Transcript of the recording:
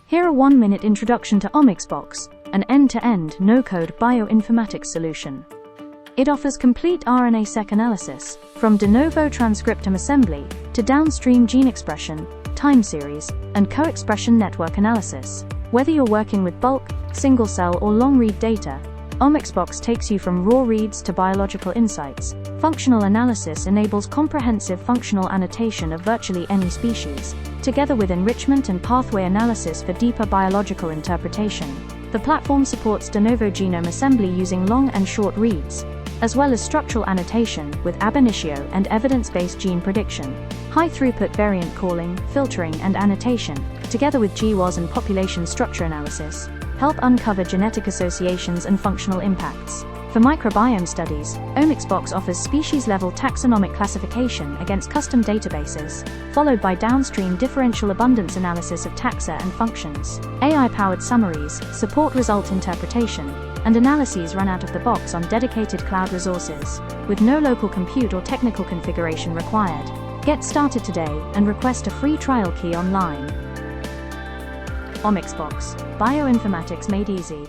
Here a 1-minute introduction to OmicsBox, an end-to-end, no-code bioinformatics solution. It offers complete RNA-Seq analysis, from de novo transcriptome assembly to downstream gene expression, time series, and co-expression network analysis. Whether you're working with bulk, single-cell or long-read data, OmicsBox takes you from raw reads to biological insights. Functional analysis enables comprehensive functional annotation of virtually any species, together with enrichment and pathway analysis for deeper biological interpretation. The platform supports de novo genome assembly using long and short reads, as well as structural annotation with ab initio and evidence-based gene prediction. High-throughput variant calling, filtering, and annotation, together with Geewas and population structure analysis, help uncover genetic associations and functional impacts. For microbiome studies, OmicsBox offers species-level taxonomic classification against custom databases, followed by downstream differential abundance analysis of taxa and functions. AI-powered summaries, support result interpretation, and analyses run out of the box on dedicated cloud resources, with no local compute or technical configuration required. Get started today and request a free trial key online. OmicsBox, bioinformatics made easy.